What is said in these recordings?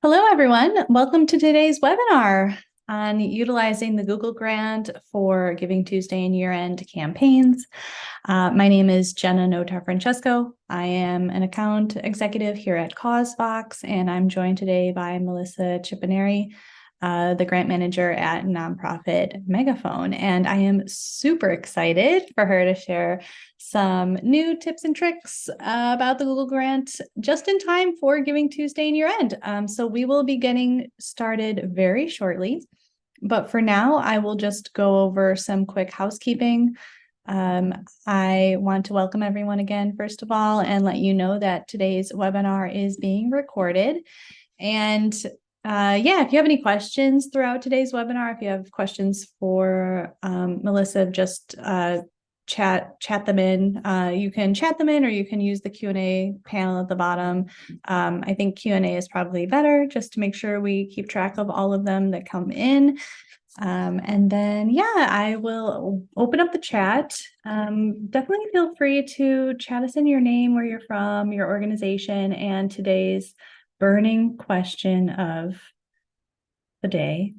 Hello, everyone. Welcome to today's webinar on utilizing the Google Grant for GivingTuesday and Year-End campaigns. My name is Jenna Notar-Francesco. I am an account executive here at CauseVox, and I'm joined today by Melissa Chipineri, the grant manager at nonprofit Megaphone. And I am super excited for her to share some new tips and tricks about the Google Grant just in time for GivingTuesday and Year-End. So we will be getting started very shortly. But for now, I will just go over some quick housekeeping. I want to welcome everyone again, first of all, and let you know that today's webinar is being recorded. And if you have any questions throughout today's webinar, if you have questions for Melissa, just chat them in. You can chat them in, or you can use the Q&A panel at the bottom. I think Q&A is probably better, just to make sure we keep track of all of them that come in. And then, I will open up the chat. Definitely feel free to chat us in your name, where you're from, your organization, and today's burning question of the day.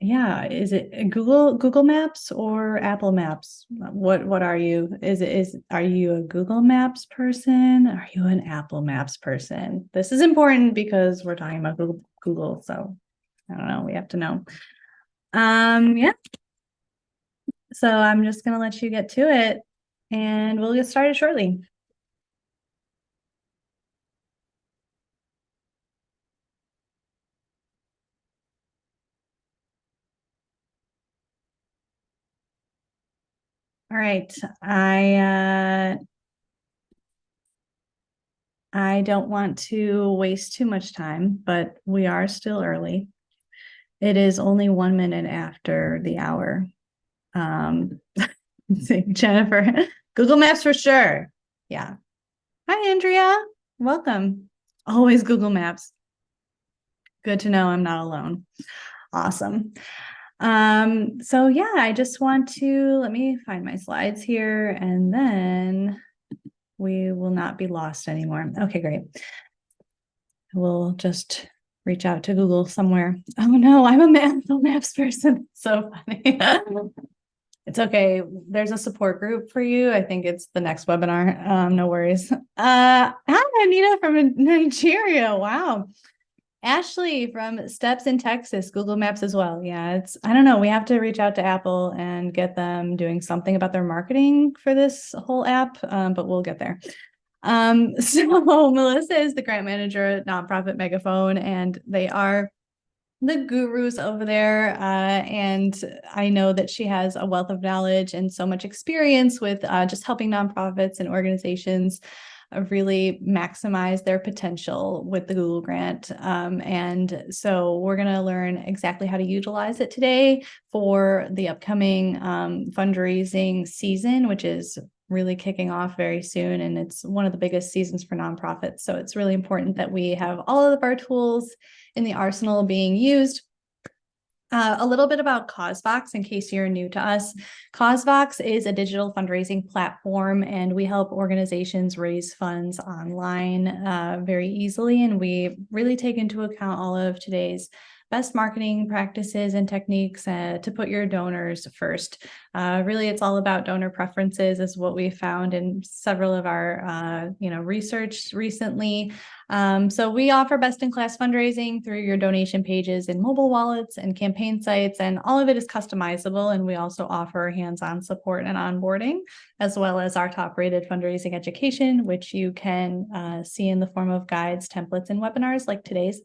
Is it Google Maps or Apple Maps? What are you? Are you a Google Maps person? Are you an Apple Maps person? This is important because we're talking about Google, so I don't know, we have to know. So I'm just gonna let you get to it, and we'll get started shortly. All right, I don't want to waste too much time, but we are still early. It is only 1 minute after the hour. Jennifer, Google Maps for sure. Yeah. Hi, Andrea. Welcome. Always Google Maps. Good to know I'm not alone. Awesome. I just want to, let me find my slides here, and then we will not be lost anymore. Okay, great. We'll just reach out to Google somewhere. Oh no, I'm a Google Maps person. So funny. It's okay. There's a support group for you. I think it's the next webinar. No worries. Hi, Anita from Nigeria. Wow. Ashley from Steps in Texas, Google Maps as well. Yeah, I don't know. We have to reach out to Apple and get them doing something about their marketing for this whole app, but we'll get there. So Melissa is the grant manager at nonprofit Megaphone, and they are the gurus over there. And I know that she has a wealth of knowledge and so much experience with just helping nonprofits and organizations really maximize their potential with the Google Grant. And so we're going to learn exactly how to utilize it today for the upcoming fundraising season, which is really kicking off very soon. And it's one of the biggest seasons for nonprofits. So it's really important that we have all of our tools in the arsenal being used. A little bit about CauseVox in case you're new to us. CauseVox is a digital fundraising platform, and we help organizations raise funds online very easily. And we really take into account all of today's best marketing practices and techniques to put your donors first. Really, it's all about donor preferences, is what we found in several of our research recently. So we offer best-in-class fundraising through your donation pages in mobile wallets and campaign sites, and all of it is customizable. And we also offer hands-on support and onboarding, as well as our top-rated fundraising education, which you can see in the form of guides, templates, and webinars like today's.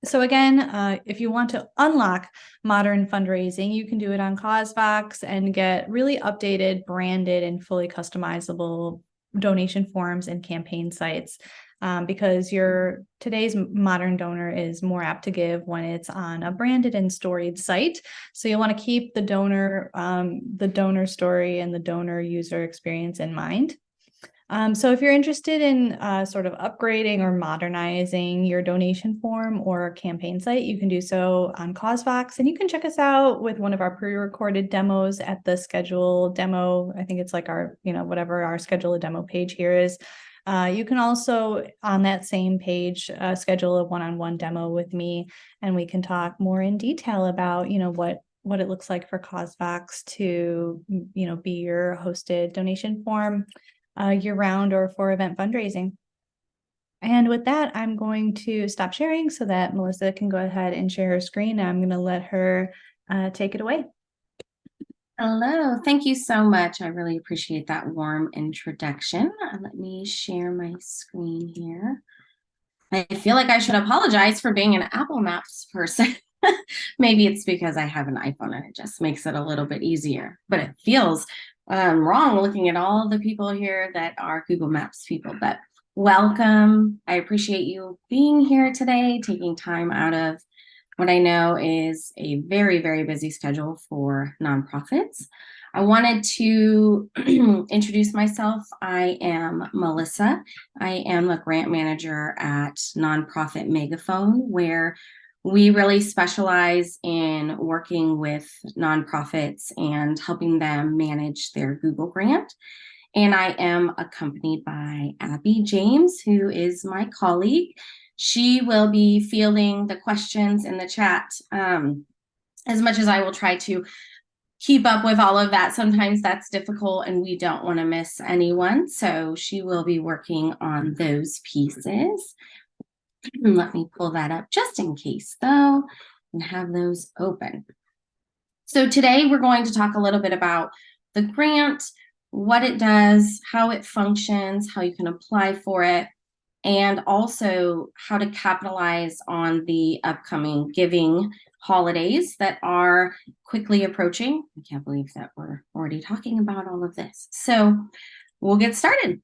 So again, if you want to unlock modern fundraising, you can do it on CauseVox and get really updated, branded, and fully customizable donation forms and campaign sites, because today's modern donor is more apt to give when it's on a branded and storied site. So you want to keep the donor story and the donor user experience in mind. So if you're interested in sort of upgrading or modernizing your donation form or campaign site, you can do so on CauseVox, and you can check us out with one of our pre-recorded demos at the schedule demo. I think it's like our, whatever our schedule a demo page here is. You can also, on that same page, schedule a one-on-one demo with me, and we can talk more in detail about, what it looks like for CauseVox to, be your hosted donation form year-round or for event fundraising. And with that, I'm going to stop sharing so that Melissa can go ahead and share her screen. I'm going to let her take it away. Hello, thank you so much. I really appreciate that warm introduction. Let me share my screen here. I feel like I should apologize for being an Apple Maps person. Maybe it's because I have an iPhone and it just makes it a little bit easier, but it feels wrong looking at all the people here that are Google Maps people. But welcome. I appreciate you being here today, taking time out of what I know is a very, very busy schedule for nonprofits. I wanted to introduce myself. I am Melissa. I am a grant manager at Nonprofit Megaphone, where we really specialize in working with nonprofits and helping them manage their Google grant. And I am accompanied by Abby James, who is my colleague. She will be fielding the questions in the chat as much as I will try to keep up with all of that. Sometimes that's difficult and we don't want to miss anyone. So she will be working on those pieces. Let me pull that up just in case though, and have those open. So today we're going to talk a little bit about the grant, what it does, how it functions, how you can apply for it, and also how to capitalize on the upcoming giving holidays that are quickly approaching. I can't believe that we're already talking about all of this. So we'll get started.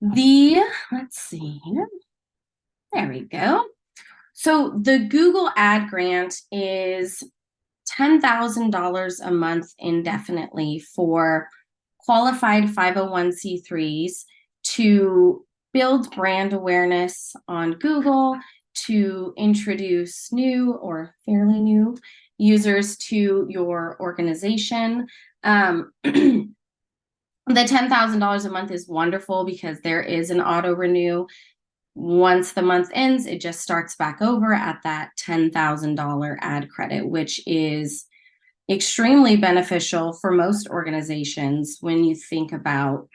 Let's see here. There we go. So the Google Ad Grant is $10,000 a month indefinitely for qualified 501c3s to build brand awareness on Google, to introduce new or fairly new users to your organization. The $10,000 a month is wonderful because there is an auto renew. Once the month ends, it just starts back over at that $10,000 ad credit, which is extremely beneficial for most organizations when you think about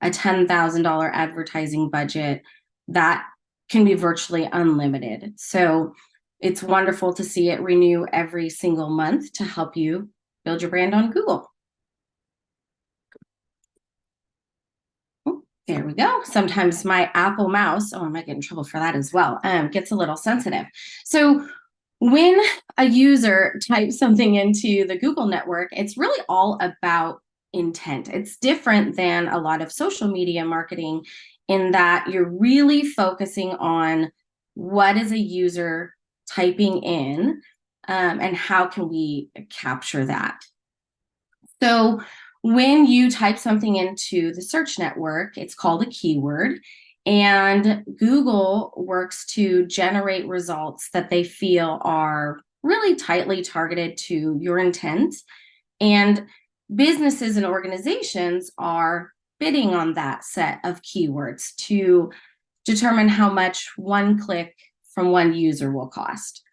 a $10,000 advertising budget that can be virtually unlimited. So it's wonderful to see it renew every single month to help you build your brand on Google. There we go. Sometimes my Apple mouse, I might get in trouble for that as well, gets a little sensitive. So when a user types something into the Google network, it's really all about intent. It's different than a lot of social media marketing in that you're really focusing on what is a user typing in and how can we capture that. So when you type something into the search network, it's called a keyword, and Google works to generate results that they feel are really tightly targeted to your intent. And businesses and organizations are bidding on that set of keywords to determine how much one click from one user will cost.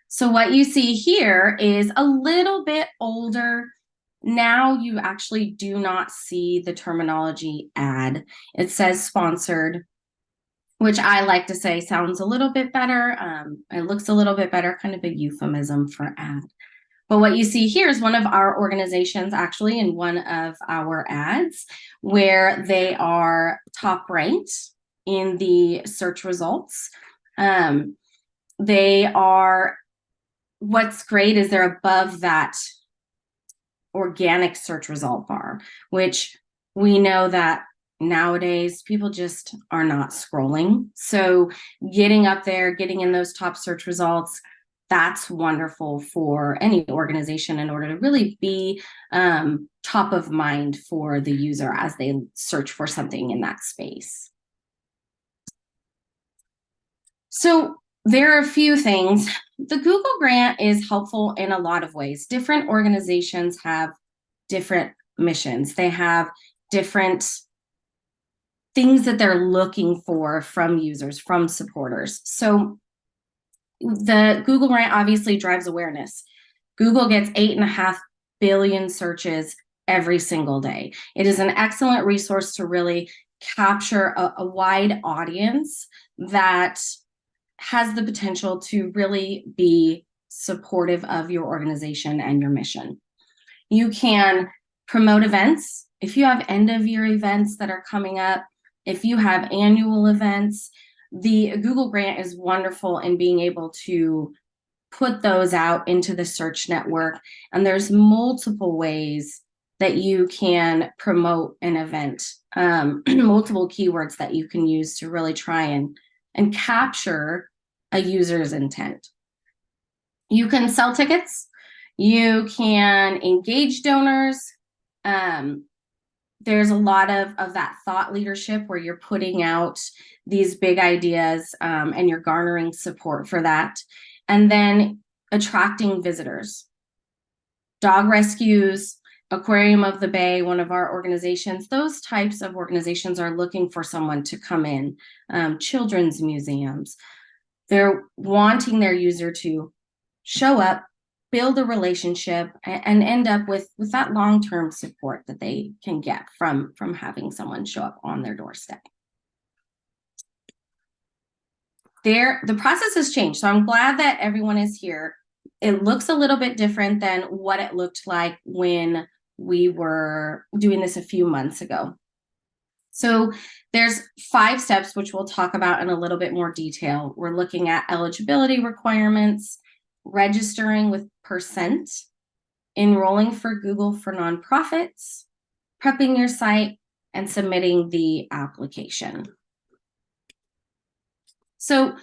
So what you see here is a little bit older. Now you actually do not see the terminology ad. It says sponsored, which I like to say sounds a little bit better. It looks a little bit better, kind of a euphemism for ad. But what you see here is one of our organizations actually in one of our ads where they are top ranked in the search results. What's great is they're above that organic search result bar, which we know that nowadays people just are not scrolling. So getting up there, getting in those top search results, that's wonderful for any organization in order to really be top of mind for the user as they search for something in that space. So there are a few things. The Google grant is helpful in a lot of ways. Different organizations have different missions. They have different things that they're looking for from users, from supporters. So the Google grant obviously drives awareness. Google gets 8.5 billion searches every single day. It is an excellent resource to really capture a wide audience that has the potential to really be supportive of your organization and your mission. You can promote events. If you have end of year events that are coming up, if you have annual events, the Google grant is wonderful in being able to put those out into the search network. And there's multiple ways that you can promote an event, multiple keywords that you can use to really try and capture a user's intent. You can sell tickets. You can engage donors. There's a lot of that thought leadership where you're putting out these big ideas and you're garnering support for that. And then attracting visitors. Dog rescues, Aquarium of the Bay, one of our organizations, those types of organizations are looking for someone to come in. Children's museums. They're wanting their user to show up, build a relationship, and end up with that long-term support that they can get from having someone show up on their doorstep. The process has changed, so I'm glad that everyone is here. It looks a little bit different than what it looked like when we were doing this a few months ago. So there's 5 steps, which we'll talk about in a little bit more detail. We're looking at eligibility requirements, registering with %, enrolling for Google for nonprofits, prepping your site, and submitting the application. So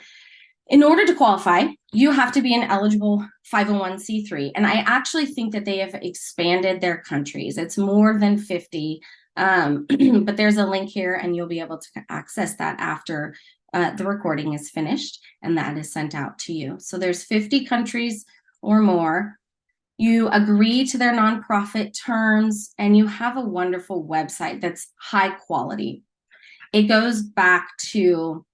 in order to qualify, you have to be an eligible 501c3. And I actually think that they have expanded their countries. It's more than 50, but there's a link here and you'll be able to access that after the recording is finished and that is sent out to you. So there's 50 countries or more. You agree to their nonprofit terms and you have a wonderful website that's high quality. It goes back to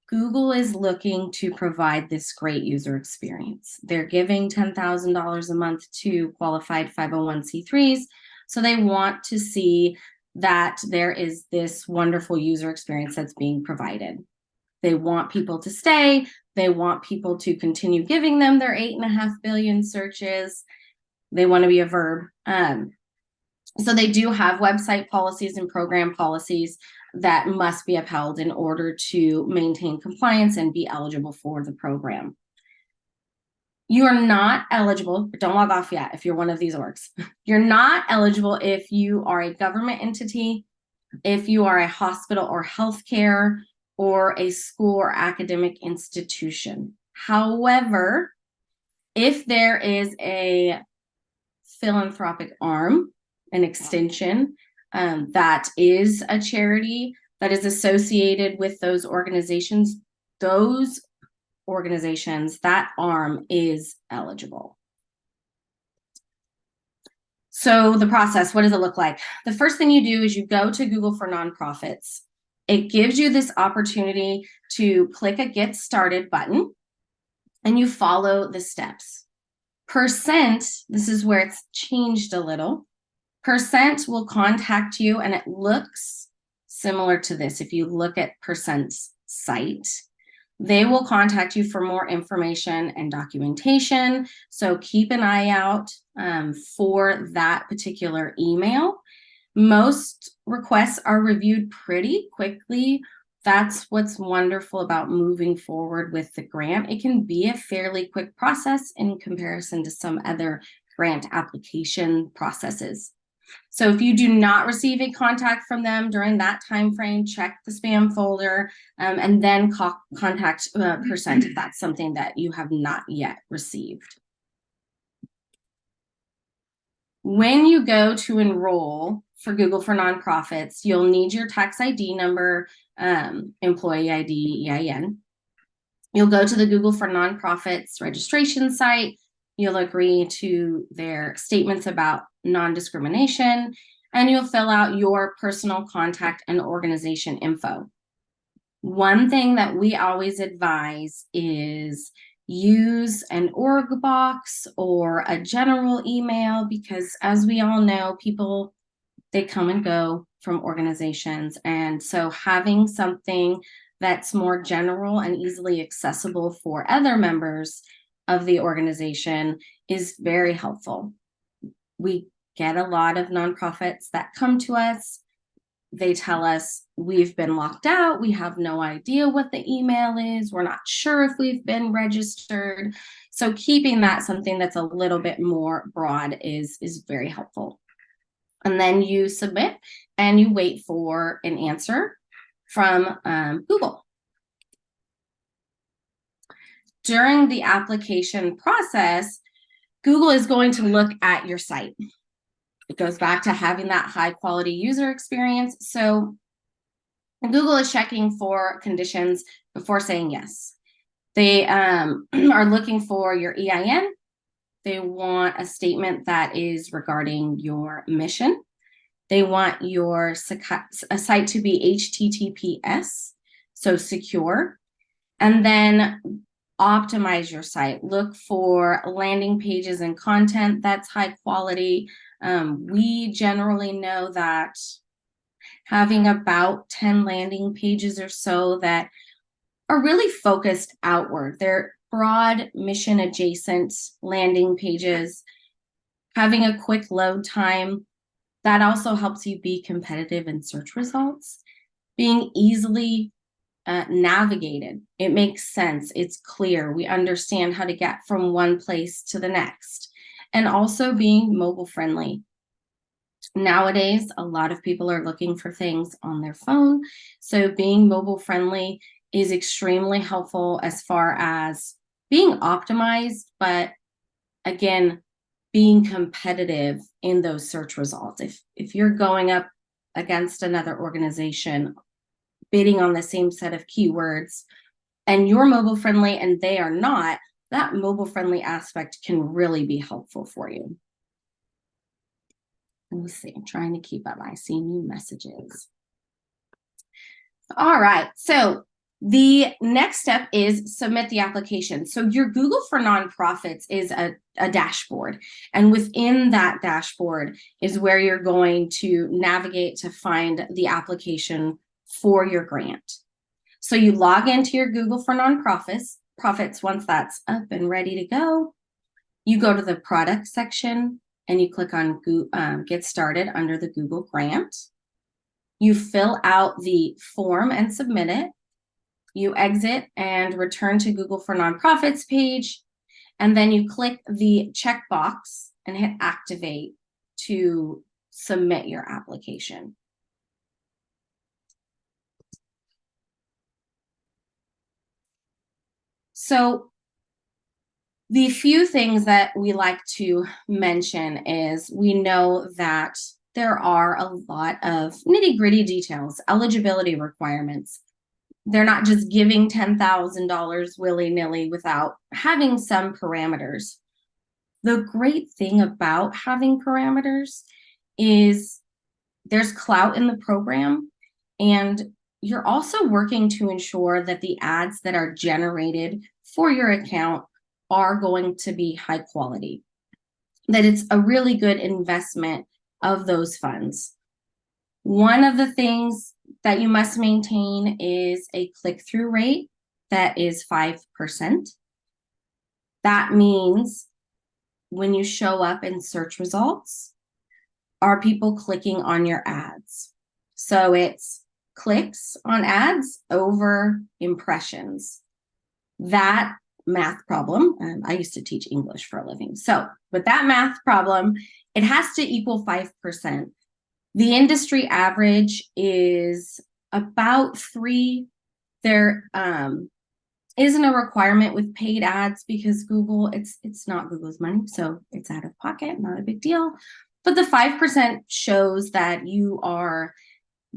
Google is looking to provide this great user experience. They're giving $10,000 a month to qualified 501c3s. So they want to see that there is this wonderful user experience that's being provided. They want people to stay. They want people to continue giving them their 8.5 billion searches. They want to be a verb. So they do have website policies and program policies that must be upheld in order to maintain compliance and be eligible for the program. You are not eligible, but don't log off yet if you're one of these orgs. You're not eligible if you are a government entity, if you are a hospital or healthcare, or a school or academic institution. However, if there is a philanthropic arm, an extension, that is a charity that is associated with those organizations, that arm is eligible. So the process, what does it look like? The first thing you do is you go to Google for Nonprofits. It gives you this opportunity to click a Get Started button and you follow the steps. %, this is where it's changed a little. % will contact you and it looks similar to this. If you look at %'s site, they will contact you for more information and documentation. So keep an eye out for that particular email. Most requests are reviewed pretty quickly. That's what's wonderful about moving forward with the grant. It can be a fairly quick process in comparison to some other grant application processes. So if you do not receive a contact from them during that time frame, check the spam folder and then contact % if that's something that you have not yet received. When you go to enroll for Google for Nonprofits, you'll need your tax ID number, employee ID, EIN. You'll go to the Google for Nonprofits registration site. You'll agree to their statements about non-discrimination. and you'll fill out your personal contact and organization info. One thing that we always advise is use an org box or a general email, because as we all know, people, they come and go from organizations. And so having something that's more general and easily accessible for other members of the organization is very helpful. We get a lot of nonprofits that come to us. They tell us we've been locked out. We have no idea what the email is. We're not sure if we've been registered. So keeping that something that's a little bit more broad is very helpful. And then you submit and you wait for an answer from Google. During the application process, Google is going to look at your site. It goes back to having that high quality user experience. So Google is checking for conditions before saying yes. They are looking for your EIN. They want a statement that is regarding your mission. They want your site to be HTTPS, so secure. And then optimize your site. Look for landing pages and content that's high quality. We generally know that having about 10 landing pages or so that are really focused outward. They're broad, mission adjacent landing pages. Having a quick load time, that also helps you be competitive in search results. Being easily navigated. It makes sense. It's clear. We understand how to get from one place to the next. And also being mobile friendly. Nowadays, a lot of people are looking for things on their phone. So being mobile friendly is extremely helpful as far as being optimized, but again, being competitive in those search results. If you're going up against another organization, bidding on the same set of keywords, and you're mobile friendly and they are not, that mobile friendly aspect can really be helpful for you. Let me see, I'm trying to keep up. I see new messages. All right, so the next step is submit the application. So your Google for Nonprofits is a dashboard. And within that dashboard is where you're going to navigate to find the application for your grant. So you log into your Google for Nonprofits. Once that's up and ready to go, you go to the product section and you click on Get Started under the Google Grant. You fill out the form and submit it. You exit and return to Google for Nonprofits page, and then you click the checkbox and hit Activate to submit your application. So the few things that we like to mention is we know that there are a lot of nitty-gritty details, eligibility requirements. They're not just giving $10,000 willy-nilly without having some parameters. The great thing about having parameters is there's clout in the program, and you're also working to ensure that the ads that are generated for your account are going to be high quality, that it's a really good investment of those funds. One of the things that you must maintain is a click-through rate that is 5%. That means when you show up in search results, are people clicking on your ads? So it's clicks on ads over impressions. That math problem, I used to teach English for a living. So with that math problem, it has to equal 5%. The industry average is about 3. There isn't a requirement with paid ads because Google, it's not Google's money, so it's out of pocket, not a big deal. But the 5% shows that you are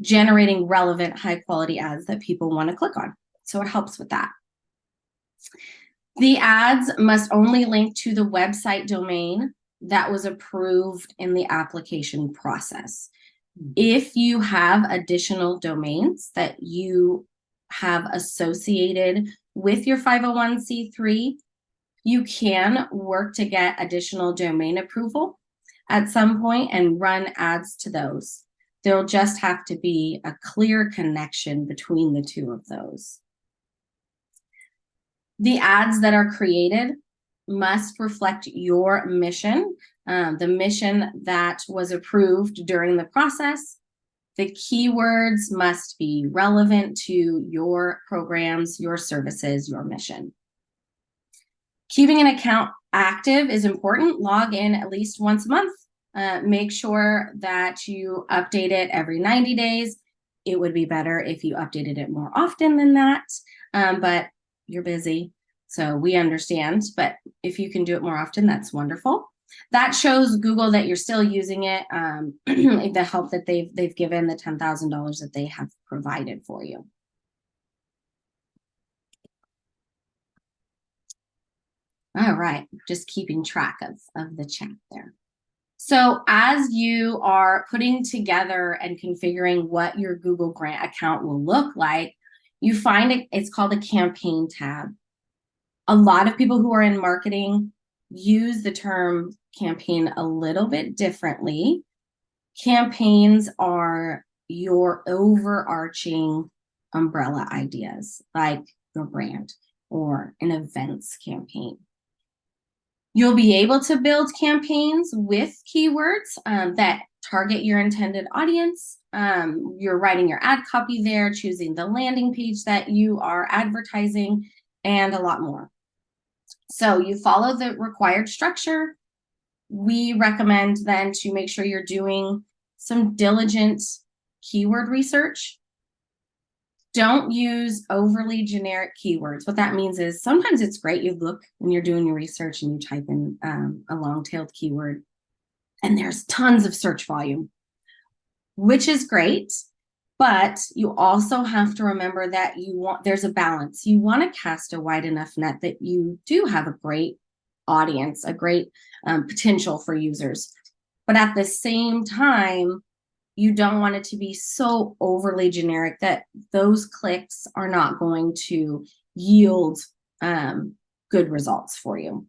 generating relevant, high quality ads that people want to click on. So it helps with that. The ads must only link to the website domain that was approved in the application process. If you have additional domains that you have associated with your 501c3, you can work to get additional domain approval at some point and run ads to those. There'll just have to be a clear connection between the two of those. The ads that are created must reflect your mission, the mission that was approved during the process. The keywords must be relevant to your programs, your services, your mission. Keeping an account active is important. Log in at least once a month. Make sure that you update it every 90 days. It would be better if you updated it more often than that, but you're busy, so we understand. But if you can do it more often, that's wonderful. That shows Google that you're still using it, the help that they've given, the $10,000 that they have provided for you. All right, just keeping track of the chat there. So as you are putting together and configuring what your Google Grant account will look like, you find it's called a campaign tab. A lot of people who are in marketing use the term campaign a little bit differently. Campaigns are your overarching umbrella ideas, like your brand or an events campaign. You'll be able to build campaigns with keywords that target your intended audience. You're writing your ad copy there, choosing the landing page that you are advertising, and a lot more. So you follow the required structure. We recommend then to make sure you're doing some diligent keyword research. Don't use overly generic keywords. What that means is sometimes it's great. You look when you're doing your research and you type in a long-tailed keyword and there's tons of search volume, which is great. But you also have to remember that there's a balance. You want to cast a wide enough net that you do have a great audience, a great potential for users. But at the same time, you don't want it to be so overly generic that those clicks are not going to yield good results for you.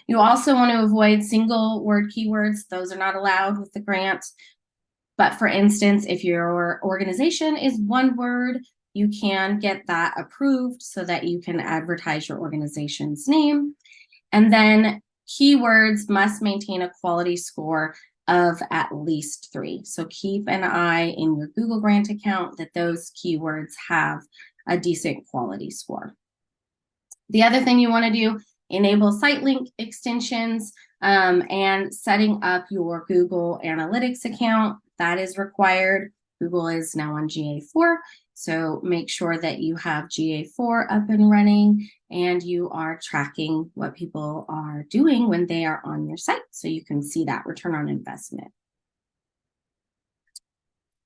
You also want to avoid single word keywords. Those are not allowed with the grant. But for instance, if your organization is one word, you can get that approved so that you can advertise your organization's name. And then keywords must maintain a quality score of at least 3. So keep an eye in your Google Grant account that those keywords have a decent quality score. The other thing you want to do, enable site link extensions and setting up your Google Analytics account. That is required. Google is now on GA4, so make sure that you have GA4 up and running and you are tracking what people are doing when they are on your site so you can see that return on investment.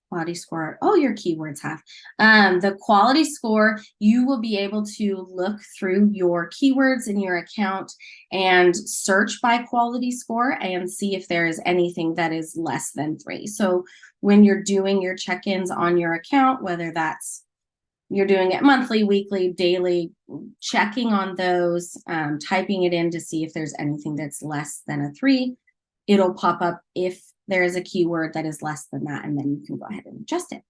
Quality score, oh, your keywords have. The quality score, you will be able to look through your keywords in your account and search by quality score and see if there is anything that is less than 3. So when you're doing your check-ins on your account, whether that's you're doing it monthly, weekly, daily, checking on those, typing it in to see if there's anything that's less than a 3, it'll pop up if there is a keyword that is less than that, and then you can go ahead and adjust it.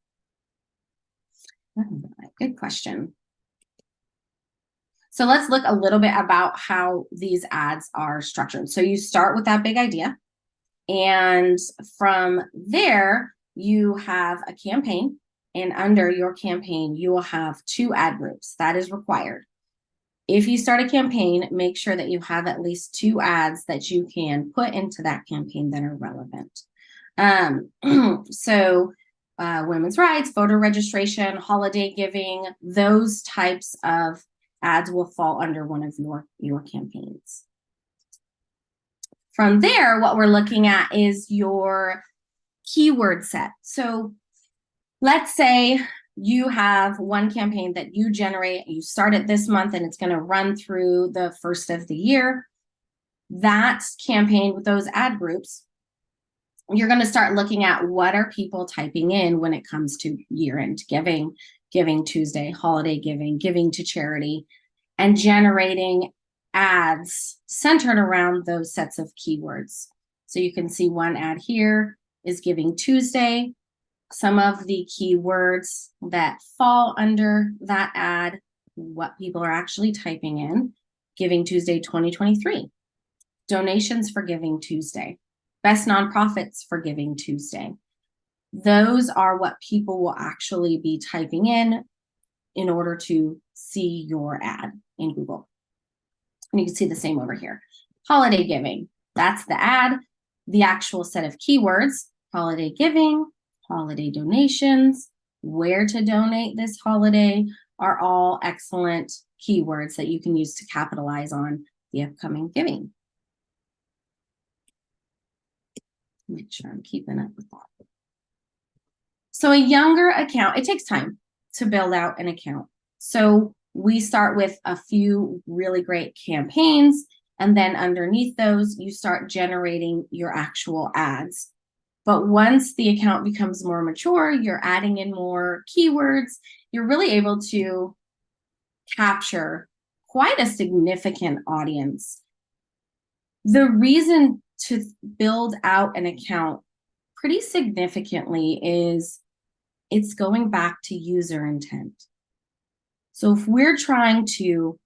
Good question. So let's look a little bit about how these ads are structured. So you start with that big idea, and from there, you have a campaign, and under your campaign, you will have 2 ad groups. That is required. If you start a campaign, make sure that you have at least 2 ads that you can put into that campaign that are relevant. Women's rights, voter registration, holiday giving, those types of ads will fall under one of your campaigns. From there, what we're looking at is your keyword set. So let's say you have one campaign that you generate, you start it this month, and it's going to run through the first of the year. That campaign with those ad groups you're going to start looking at what are people typing in when it comes to year-end giving, Giving Tuesday, holiday giving, giving to charity, and generating ads centered around those sets of keywords. So you can see one ad here is Giving Tuesday. Some of the keywords that fall under that ad, what people are actually typing in: Giving Tuesday 2023, donations for Giving Tuesday, best nonprofits for Giving Tuesday. Those are what people will actually be typing in order to see your ad in Google. And you can see the same over here. Holiday giving, that's the ad. The actual set of keywords: holiday giving, holiday donations, where to donate this holiday, are all excellent keywords that you can use to capitalize on the upcoming giving. Make sure I'm keeping up with that. So a younger account, it takes time to build out an account. So we start with a few really great campaigns, and then underneath those, you start generating your actual ads. But once the account becomes more mature, you're adding in more keywords, you're really able to capture quite a significant audience. The reason to build out an account pretty significantly is it's going back to user intent. So if we're trying to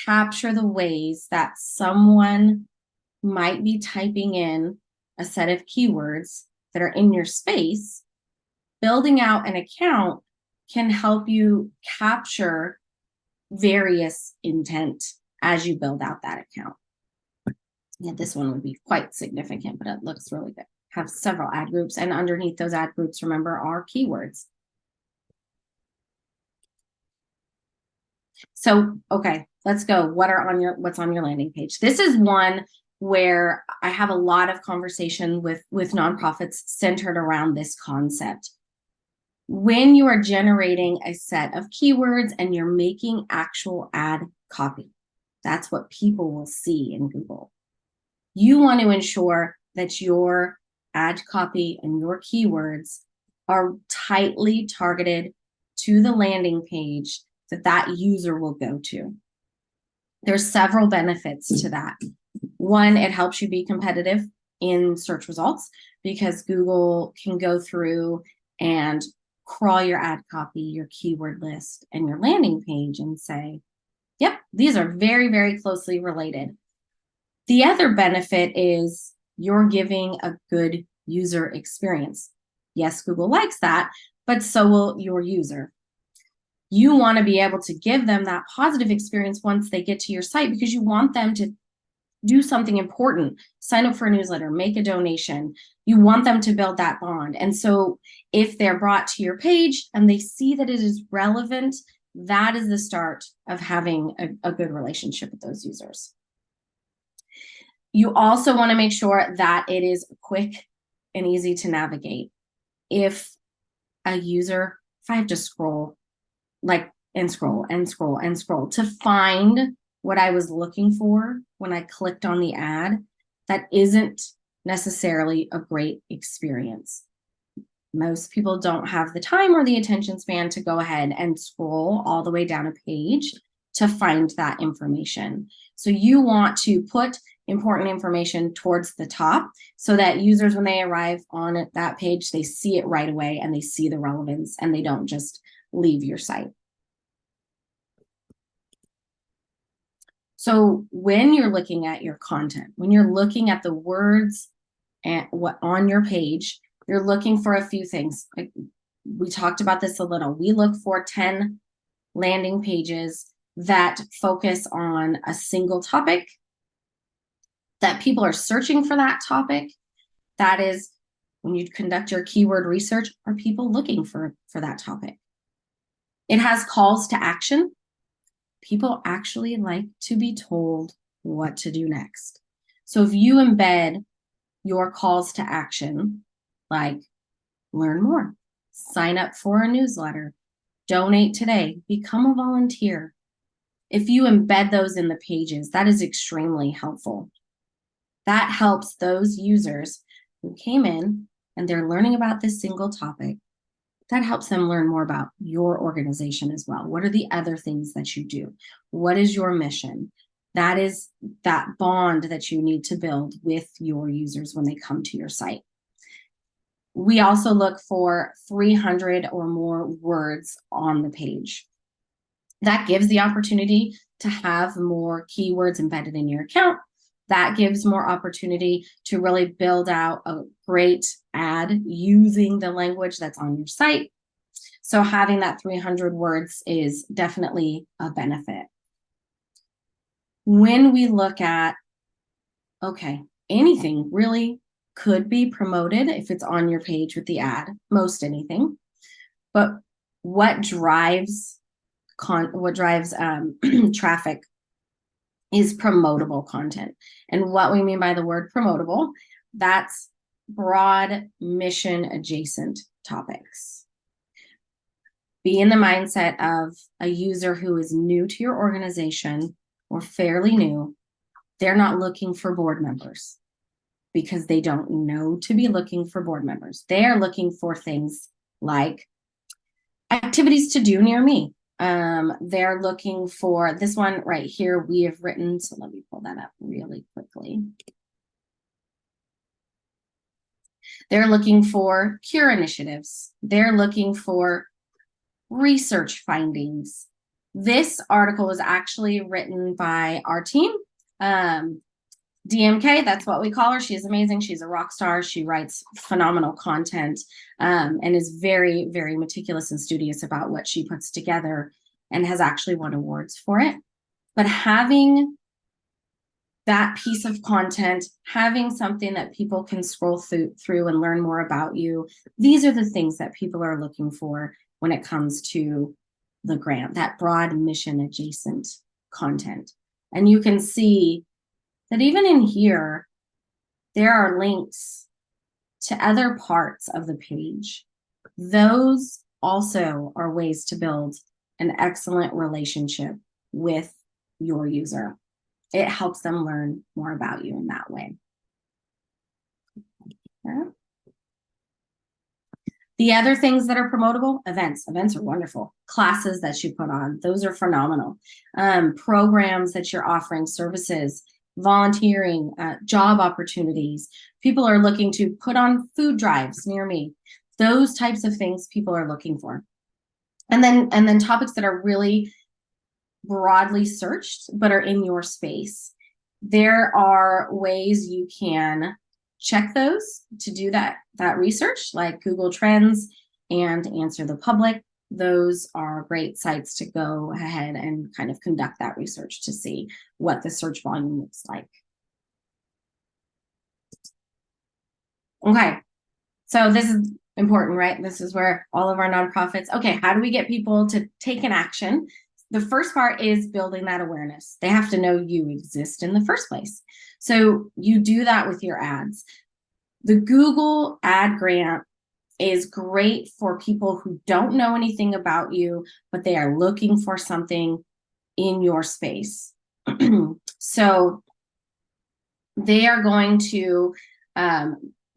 capture the ways that someone might be typing in a set of keywords that are in your space, building out an account can help you capture various intent as you build out that account. Yeah, this one would be quite significant, but it looks really good. Have several ad groups, and underneath those ad groups, remember, are keywords. So, okay, let's go. What's on your landing page? This is one where I have a lot of conversation with nonprofits centered around this concept. When you are generating a set of keywords and you're making actual ad copy, that's what people will see in Google. You want to ensure that your ad copy and your keywords are tightly targeted to the landing page that user will go to. There's several benefits to that. One, it helps you be competitive in search results because Google can go through and crawl your ad copy, your keyword list, and your landing page and say, yep, these are very, very closely related. The other benefit is you're giving a good user experience. Yes, Google likes that, but so will your user. You want to be able to give them that positive experience once they get to your site because you want them to do something important, sign up for a newsletter, make a donation. You want them to build that bond. And so if they're brought to your page and they see that it is relevant, that is the start of having a good relationship with those users. You also want to make sure that it is quick and easy to navigate. If I have to scroll, and scroll to find what I was looking for when I clicked on the ad, that isn't necessarily a great experience. Most people don't have the time or the attention span to go ahead and scroll all the way down a page to find that information. So you want to put important information towards the top so that users, when they arrive on that page, they see it right away and they see the relevance and they don't just leave your site. So when you're looking at your content, when you're looking at the words and what on your page, you're looking for a few things. We talked about this a little. We look for 10 landing pages that focus on a single topic, that people are searching for that topic. That is, when you conduct your keyword research, are people looking for that topic? It has calls to action. People actually like to be told what to do next. So if you embed your calls to action, like learn more, sign up for a newsletter, donate today, become a volunteer. If you embed those in the pages, that is extremely helpful. That helps those users who came in and they're learning about this single topic, that helps them learn more about your organization as well. What are the other things that you do? What is your mission? That is that bond that you need to build with your users when they come to your site. We also look for 300 or more words on the page. That gives the opportunity to have more keywords embedded in your account. That gives more opportunity to really build out a great ad using the language that's on your site. So having that 300 words is definitely a benefit. When we look at, okay, anything really could be promoted if it's on your page with the ad, most anything. But what drives traffic is promotable content. And what we mean by the word promotable, that's broad mission adjacent topics. Be in the mindset of a user who is new to your organization or fairly new. They're not looking for board members because they don't know to be looking for board members. They are looking for things like activities to do near me. They're looking for this one right here we have written. So let me pull that up really quickly. They're looking for cure initiatives. They're looking for research findings. This article was actually written by our team. DMK, that's what we call her. She's amazing. She's a rock star. She writes phenomenal content and is very, very meticulous and studious about what she puts together and has actually won awards for it. But having that piece of content, having something that people can scroll through and learn more about you, these are the things that people are looking for when it comes to the grant, that broad mission adjacent content. And you can see that even in here, there are links to other parts of the page. Those also are ways to build an excellent relationship with your user. It helps them learn more about you in that way. The other things that are promotable, events. Events are wonderful. Classes that you put on, those are phenomenal. Programs that you're offering, services, volunteering, job opportunities. People are looking to put on food drives near me. Those types of things people are looking for. And then topics that are really broadly searched but are in your space. There are ways you can check those to do that research, like Google Trends and Answer the Public. Those are great sites to go ahead and kind of conduct that research to see what the search volume looks like. Okay, so this is important, right? This is where all of our nonprofits, okay, how do we get people to take an action? The first part is building that awareness. They have to know you exist in the first place. So you do that with your ads. The Google ad grant is great for people who don't know anything about you, but they are looking for something in your space. So they are going to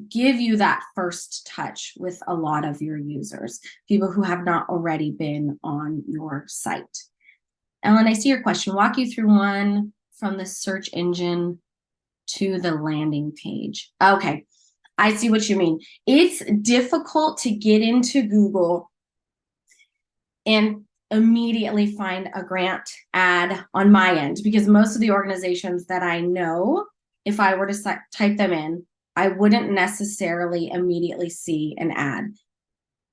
give you that first touch with a lot of your users, people who have not already been on your site. Ellen, I see your question. Walk you through one from the search engine to the landing page. Okay, I see what you mean. It's difficult to get into Google and immediately find a grant ad on my end because most of the organizations that I know, if I were to type them in, I wouldn't necessarily immediately see an ad.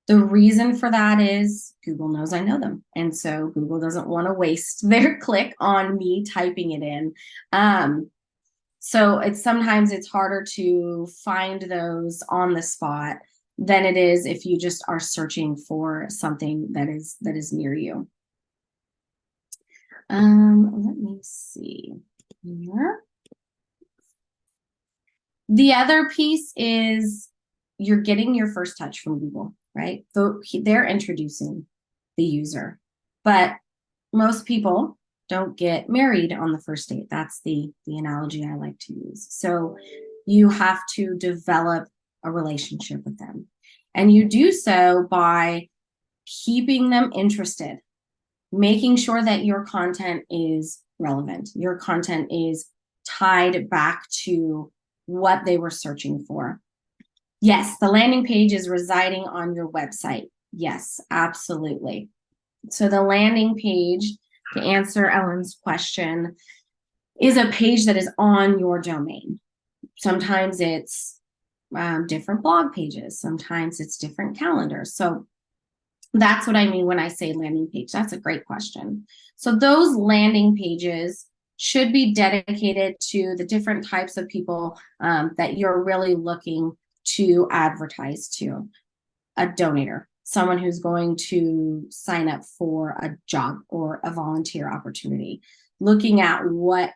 The reason for that is Google knows I know them. And so Google doesn't want to waste their click on me typing it in. So sometimes it's harder to find those on the spot than it is if you just are searching for something that is near you. Let me see here. The other piece is you're getting your first touch from Google, right? So they're introducing the user, but most people don't get married on the first date. That's the analogy I like to use. So you have to develop a relationship with them. And you do so by keeping them interested, making sure that your content is relevant, your content is tied back to what they were searching for. Yes, the landing page is residing on your website. Yes, absolutely. So the landing page, to answer Ellen's question, is a page that is on your domain. Sometimes it's different blog pages. Sometimes it's different calendars. So that's what I mean when I say landing page. That's a great question. So those landing pages should be dedicated to the different types of people that you're really looking to advertise to. A donator, someone who's going to sign up for a job or a volunteer opportunity, looking at what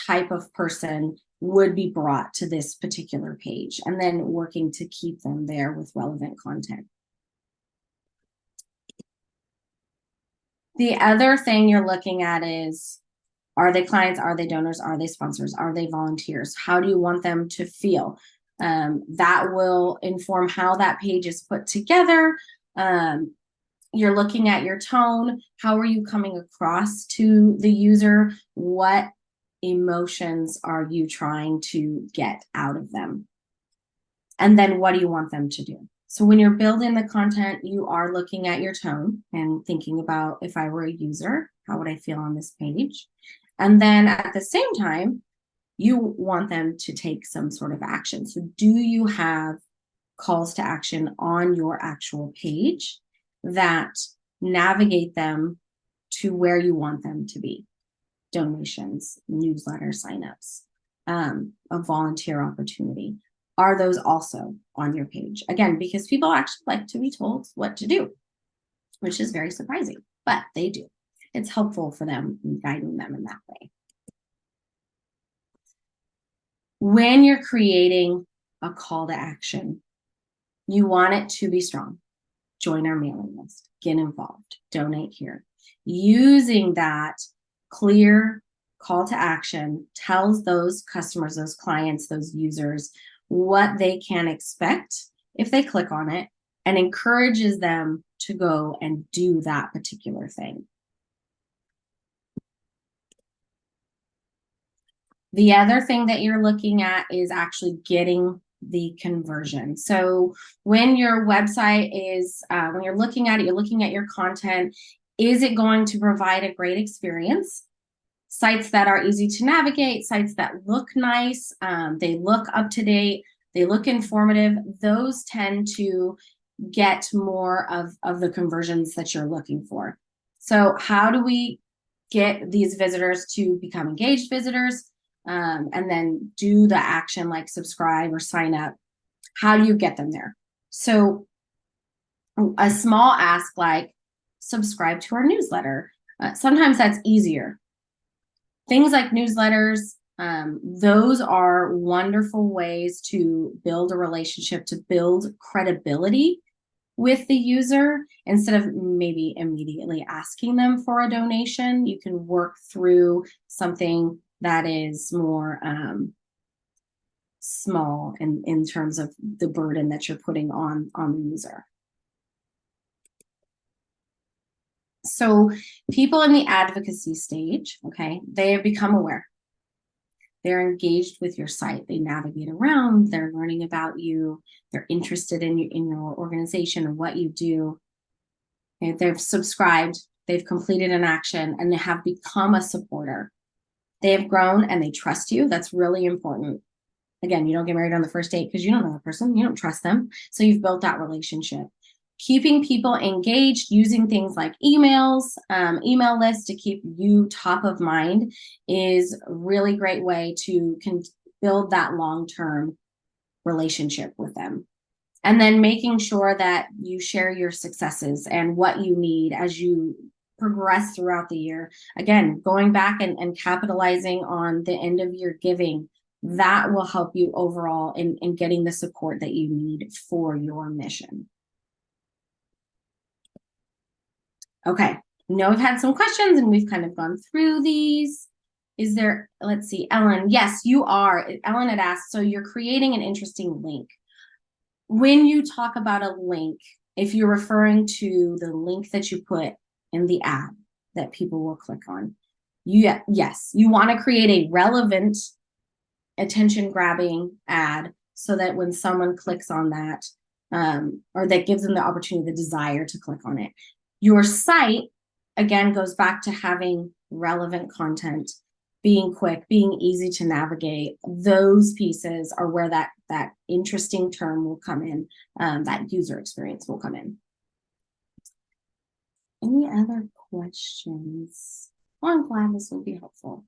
type of person would be brought to this particular page, and then working to keep them there with relevant content. The other thing you're looking at is, are they clients? Are they donors? Are they sponsors? Are they volunteers? How do you want them to feel? That will inform how that page is put together. You're looking at your tone. How are you coming across to the user? What emotions are you trying to get out of them? And then what do you want them to do? So when you're building the content, you are looking at your tone and thinking about, if I were a user, how would I feel on this page? And then at the same time, you want them to take some sort of action. So do you have calls to action on your actual page that navigate them to where you want them to be? Donations, newsletter signups, a volunteer opportunity. Are those also on your page? Again, because people actually like to be told what to do, which is very surprising, but they do. It's helpful for them in guiding them in that way. When you're creating a call to action, you want it to be strong. Join our mailing list, get involved, donate here. Using that clear call to action tells those customers, those clients, those users what they can expect if they click on it, and encourages them to go and do that particular thing. The other thing that you're looking at is actually getting the conversion. So when your website is, when you're looking at it, you're looking at your content, is it going to provide a great experience? Sites that are easy to navigate, sites that look nice, they look up to date, they look informative, those tend to get more of the conversions that you're looking for. So how do we get these visitors to become engaged visitors, and then do the action like subscribe or sign up? How do you get them there? So a small ask like subscribe to our newsletter. Sometimes that's easier. Things like newsletters, those are wonderful ways to build a relationship, to build credibility with the user. Instead of maybe immediately asking them for a donation, you can work through something that is more small in terms of the burden that you're putting on the user. So people in the advocacy stage, okay, they have become aware. They're engaged with your site. They navigate around. They're learning about you. They're interested in your organization and what you do. Okay, they've subscribed. They've completed an action, and they have become a supporter. They have grown and they trust you. That's really important. Again, you don't get married on the first date because you don't know the person. You don't trust them. So you've built that relationship. Keeping people engaged, using things like emails, email lists to keep you top of mind is a really great way to build that long-term relationship with them. And then making sure that you share your successes and what you need as you progress throughout the year. Again, going back and capitalizing on the end of year giving, that will help you overall in getting the support that you need for your mission. Okay, know we've had some questions and we've kind of gone through these. Is there, let's see, Ellen, yes, you are. Ellen had asked, so you're creating an interesting link. when you talk about a link, if you're referring to the link that you put in the ad that people will click on, yes, you want to create a relevant, attention-grabbing ad so that when someone clicks on that, or that gives them the opportunity, the desire to click on it. Your site, again, goes back to having relevant content, being quick, being easy to navigate. Those pieces are where that interesting term will come in, that user experience will come in. Any other questions? Well, I'm glad this will be helpful.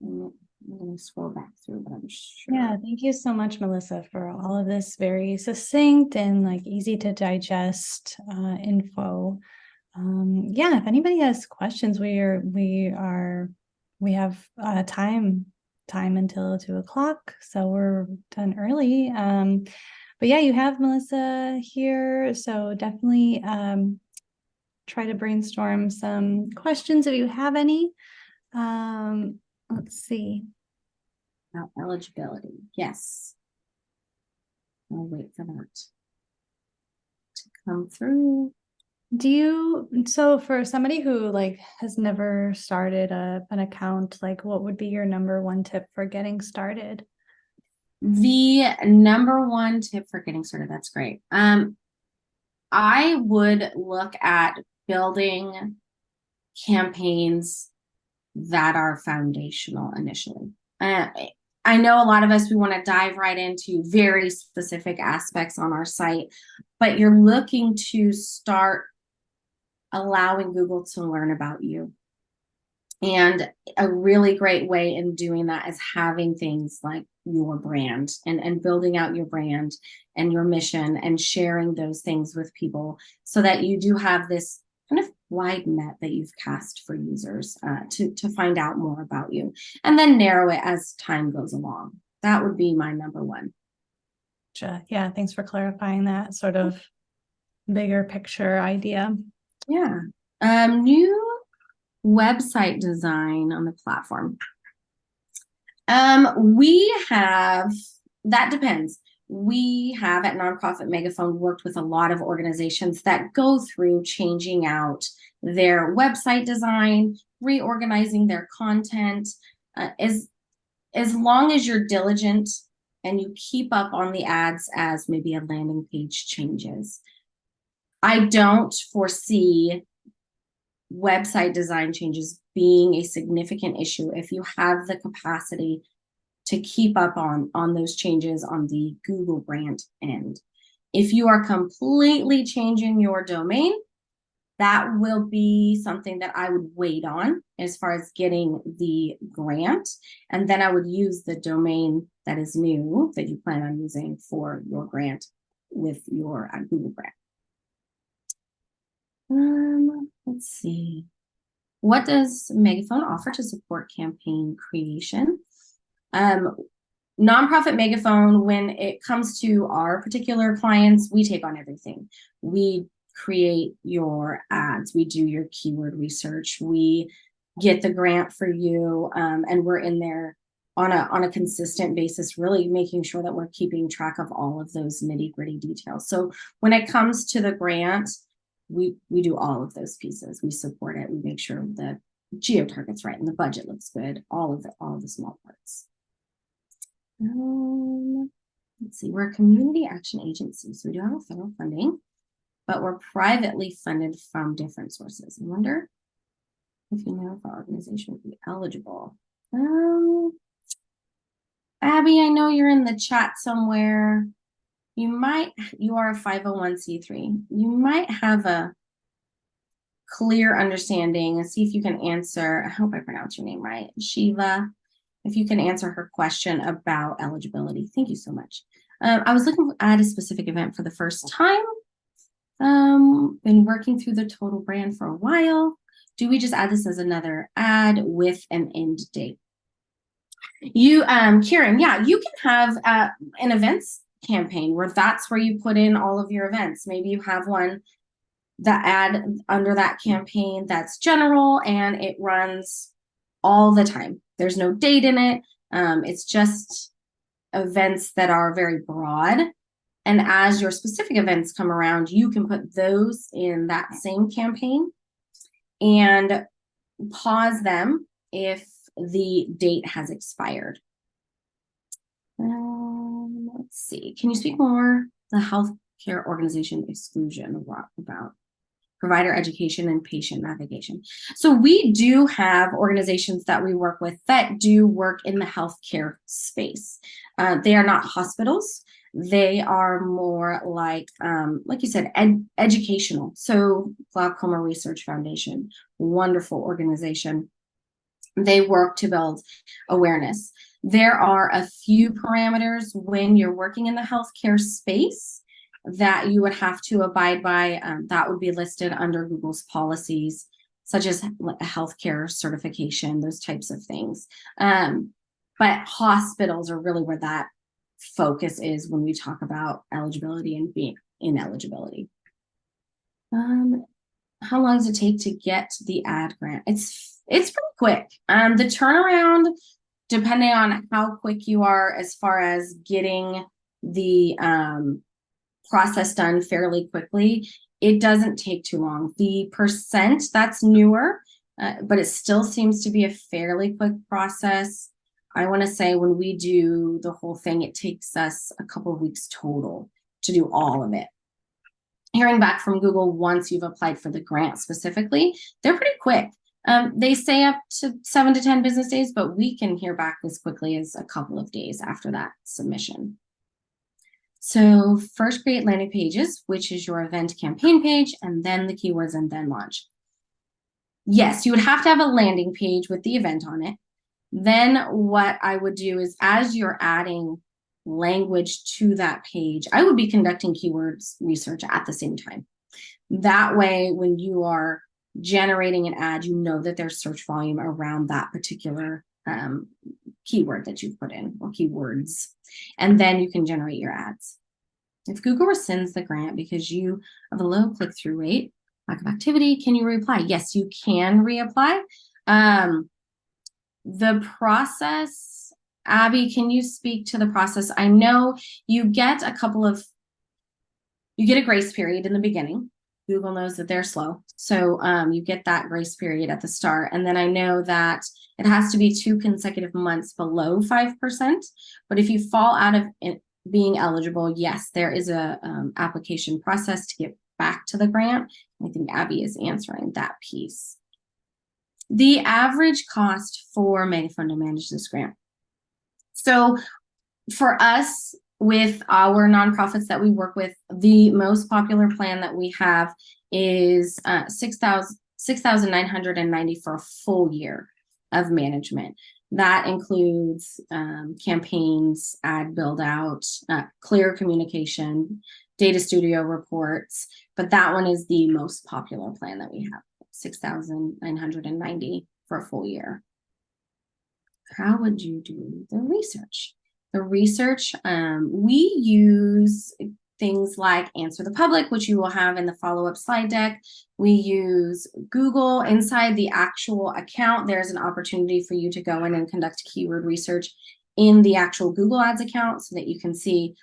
I'm going to scroll back through, but I'm sure. Yeah, thank you so much, Melissa, for all of this very succinct and like easy to digest info. Yeah, if anybody has questions, we have time until 2:00, so we're done early. But yeah, you have Melissa here, so definitely try to brainstorm some questions if you have any. Let's see. About eligibility, yes. I'll wait for that to come through. So for somebody who like has never started an account, like what would be your number one tip for getting started? The number one tip for getting started, that's great. I would look at building campaigns that are foundational initially. I know a lot of us, we want to dive right into very specific aspects on our site, but you're looking to start allowing Google to learn about you. And a really great way in doing that is having things like your brand and building out your brand and your mission and sharing those things with people so that you do have this kind of wide net that you've cast for users to find out more about you, and then narrow it as time goes along. That would be my number one. Gotcha. Yeah, thanks for clarifying that sort of bigger picture idea. Yeah. New website design on the platform. We have, that depends. We have at Nonprofit Megaphone worked with a lot of organizations that go through changing out their website design, reorganizing their content. As long as you're diligent and you keep up on the ads as maybe a landing page changes. I don't foresee website design changes being a significant issue if you have the capacity to keep up on those changes on the Google brand end. If you are completely changing your domain, that will be something that I would wait on as far as getting the grant. And then I would use the domain that is new that you plan on using for your grant with your Google brand. Let's see. What does Megaphone offer to support campaign creation? Nonprofit Megaphone, when it comes to our particular clients, we take on everything. We create your ads, we do your keyword research, we get the grant for you, and we're in there on a consistent basis, really making sure that we're keeping track of all of those nitty-gritty details. So when it comes to the grant, we do all of those pieces. We support it. We make sure the geo target's right and the budget looks good. All of the small parts. Let's see. We're a community action agency, so we do have federal funding, but we're privately funded from different sources. I wonder if you know if our organization would be eligible. Abby, I know you're in the chat somewhere. You are a 501c3. You might have a clear understanding. Let's see if you can answer. I hope I pronounced your name right. Shiva, if you can answer her question about eligibility. Thank you so much. I was looking at a specific event for the first time. Been working through the total brand for a while. Do we just add this as another ad with an end date? You, Kieran, yeah, you can have an events campaign where that's where you put in all of your events. Maybe you have one that ad under that campaign that's general and it runs all the time. There's no date in it. It's just events that are very broad And as your specific events come around, you can put those in that same campaign and pause them if the date has expired. Let's see. Can you speak more? The healthcare organization exclusion, what about provider education and patient navigation? So we do have organizations that we work with that do work in the healthcare space. They are not hospitals. They are more like you said, educational. So Glaucoma Research Foundation, wonderful organization. They work to build awareness. There are a few parameters when you're working in the healthcare space that you would have to abide by. That would be listed under Google's policies, such as healthcare certification, those types of things. But hospitals are really where that focus is when we talk about eligibility and being ineligibility. How long does it take to get the ad grant? It's pretty quick. The turnaround, depending on how quick you are as far as getting the process done fairly quickly, it doesn't take too long. The percent, that's newer, but it still seems to be a fairly quick process. I want to say when we do the whole thing, it takes us a couple of weeks total to do all of it. Hearing back from Google once you've applied for the grant specifically, they're pretty quick. They say up to 7 to 10 business days, but we can hear back as quickly as a couple of days after that submission. So first create landing pages, which is your event campaign page, and then the keywords and then launch. Yes, you would have to have a landing page with the event on it. Then what I would do is as you're adding language to that page, I would be conducting keywords research at the same time. That way, when you are generating an ad, you know that there's search volume around that particular keyword that you've put in, or keywords, and then you can generate your ads. If Google rescinds the grant because you have a low click-through rate, lack of activity, can you reapply? Yes, you can reapply. The process, Abby, can you speak to the process? I know you get a grace period in the beginning. Google knows that they're slow. So you get that grace period at the start. And then I know that it has to be 2 consecutive months below 5%. But if you fall out of it being eligible, yes, there is a application process to get back to the grant. I think Abby is answering that piece. The average cost for Megafund to manage this grant. So for us, with our nonprofits that we work with, the most popular plan that we have is $6,990 for a full year of management. That includes campaigns, ad build out, clear communication, data studio reports, but that one is the most popular plan that we have, $6,990 for a full year. How would you do the research? The research, we use things like Answer the Public, which you will have in the follow-up slide deck. We use Google. Inside the actual account, there's an opportunity for you to go in and conduct keyword research in the actual Google Ads account so that you can see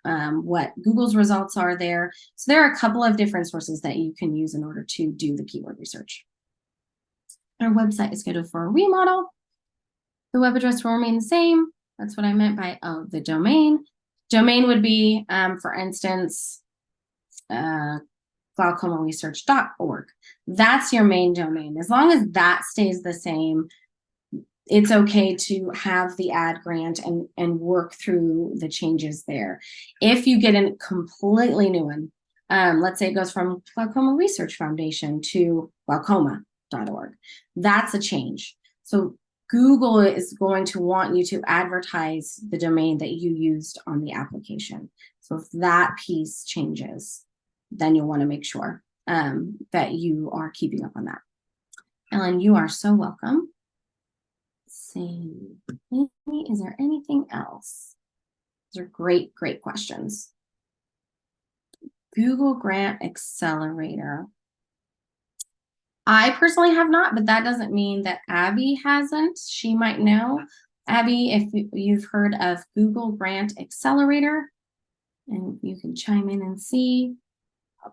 what Google's results are there. So there are a couple of different sources that you can use in order to do the keyword research. Our website is scheduled for a remodel. The web address will remain the same. That's what I meant by the domain. Domain would be, for instance, glaucomaresearch.org. That's your main domain. As long as that stays the same, it's okay to have the ad grant and work through the changes there. If you get a completely new one, let's say it goes from Glaucoma Research Foundation to glaucoma.org, that's a change. So Google is going to want you to advertise the domain that you used on the application. So if that piece changes, then you'll want to make sure that you are keeping up on that. Ellen, you are so welcome. Let's see, is there anything else? These are great, great questions. Google Grant Accelerator. I personally have not, but that doesn't mean that Abby hasn't. She might know. Abby, if you've heard of Google Grant Accelerator, and you can chime in and see.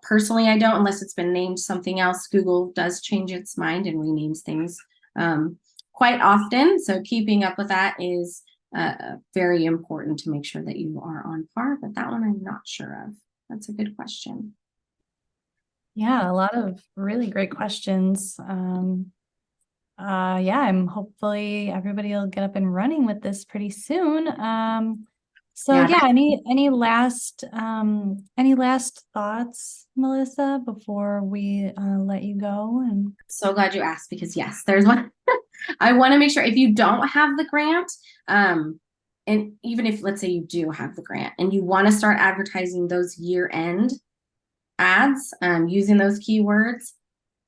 Personally, I don't, unless it's been named something else. Google does change its mind and renames things quite often. So keeping up with that is very important to make sure that you are on par. But that one I'm not sure of. That's a good question. Yeah, a lot of really great questions. Yeah, I'm hopefully everybody will get up and running with this pretty soon. So Yeah, yeah, any last thoughts, Melissa, before we let you go? And so glad you asked, because yes, there's one. I want to make sure if you don't have the grant, and even if, let's say you do have the grant and you want to start advertising those year-end ads, using those keywords,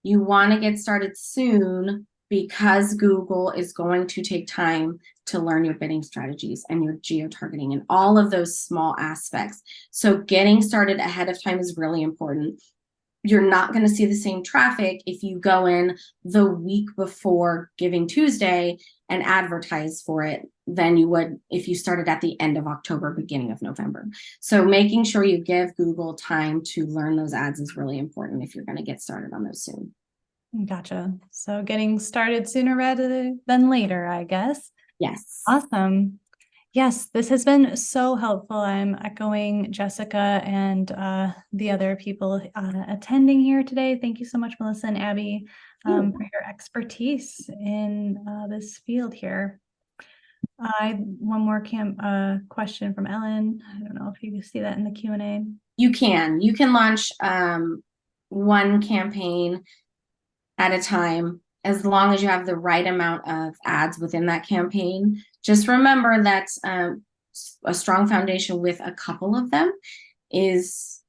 you want to get started soon, because Google is going to take time to learn your bidding strategies and your geo-targeting and all of those small aspects. So getting started ahead of time is really important. You're not going to see the same traffic if you go in the week before Giving Tuesday and advertise for it than you would if you started at the end of October, beginning of November. So making sure you give Google time to learn those ads is really important if you're going to get started on those soon. gotcha. So getting started sooner rather than later, I guess. Yes. Awesome. Yes, this has been so helpful. I'm echoing Jessica and the other people attending here today. Thank you so much, Melissa and Abby, for your expertise in this field here. One more question from Ellen. I don't know if you can see that in the Q&A. You can launch one campaign at a time, as long as you have the right amount of ads within that campaign. Just remember that a strong foundation with a couple of them is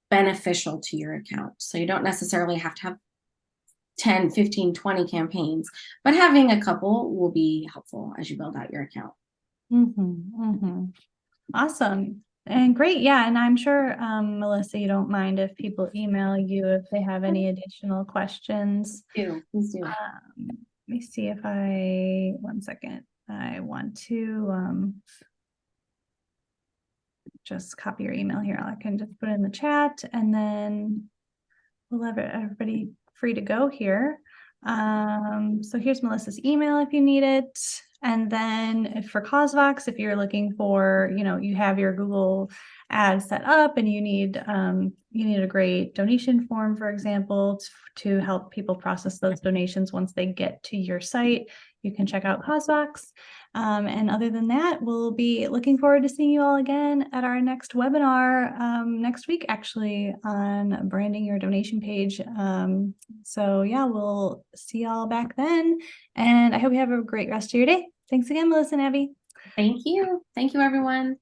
beneficial to your account. So you don't necessarily have to have 10, 15, 20 campaigns, but having a couple will be helpful as you build out your account. Awesome. And great. Yeah. And I'm sure, Melissa, you don't mind if people email you if they have any additional questions. Please do. Let me see if one second. I want to just copy your email here. I can just put it in the chat, and then we'll have everybody free to go here. So here's Melissa's email if you need it. And then for CauseVox, if you're looking for, you have your Google ads set up and you need a great donation form, for example, to help people process those donations once they get to your site, you can check out CauseVox. And other than that, we'll be looking forward to seeing you all again at our next webinar next week, actually, on branding your donation page. So yeah, we'll see y'all back then. And I hope you have a great rest of your day. Thanks again, Melissa and Abby. Thank you. Thank you, everyone.